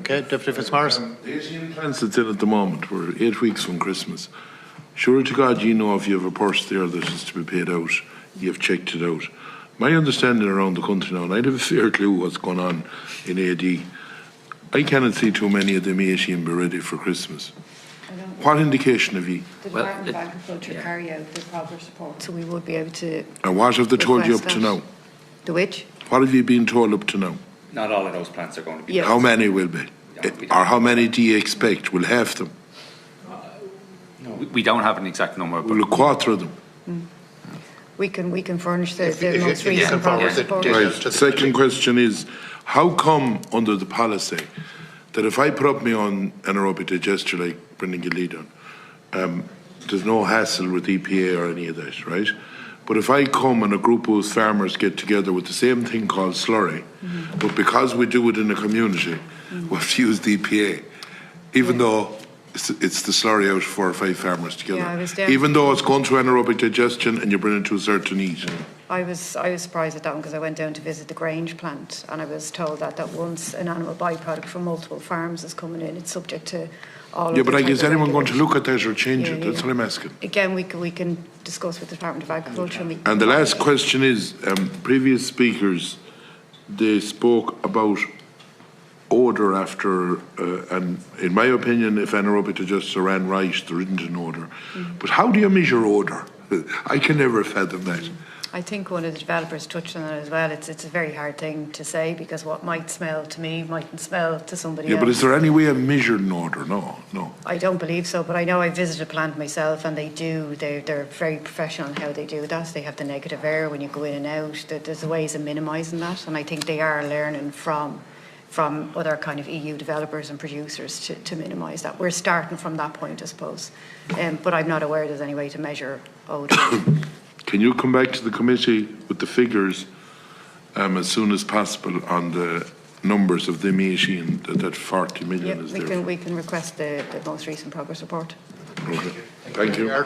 Okay, Deputy Fitzmaurice. The 18 plants that's in at the moment, we're 8 weeks from Christmas. Sure to God, you know if you have a purse there that is to be paid out, you've checked it out. My understanding around the country now, and I have a fair clue what's going on in AD, I cannot see too many of them 18 be ready for Christmas. What indication have you? The Department of Agriculture carry out the proper support, so we would be able to. And what have they told you up to now? The which? What have you been told up to now? Not all of those plants are going to be. Yes. How many will be? Yeah, Or how many do you expect? Will half them? We don't have an exact number, but Will a quarter of them? We can furnish the you- most if you recent can proper forward support. the- Right. to the Second question is, how come under the policy that if I put up my own anaerobic digester like Brendan Gillee done, there's no hassle with EPA or any of that, right? But if I come and a group of farmers get together with the same thing called slurry, but because we do it in a community, we have to use the EPA, even though it's the slurry out 4 or 5 farmers together. Yeah, I was down. Even though it's going through anaerobic digestion and you bring it to a certain heat. I was surprised at that one because I went down to visit the Grange plant and I was told that once an animal byproduct from multiple farms is coming in, it's subject to all. Yeah, of but the like, is type of anyone going to regulations. look at that or change it? Yeah, That's what I'm asking. Again, we can discuss with the Department of Agriculture. And the last question is, previous speakers, they spoke about odour after, and in my opinion, if anaerobic digester ran right, there isn't an odour. But how do you measure odour? I can never fathom that. I think one of the developers touched on it as well. It's a very hard thing to say because what might smell to me mightn't smell to somebody Yeah, else. but is there any way of measuring odour? No. I don't believe so, but I know I visited a plant myself and they're very professional in how they do that. They have the negative air when you go in and out. There's ways of minimising that, and I think they are learning from other kind of EU developers and producers to minimise that. We're starting from that point, I suppose. But I'm not aware there's any way to measure odour. Can you come back to the committee with the figures as soon as possible on the numbers of the machine that 40 million is there? We can request the most recent progress report. Okay. Thank you.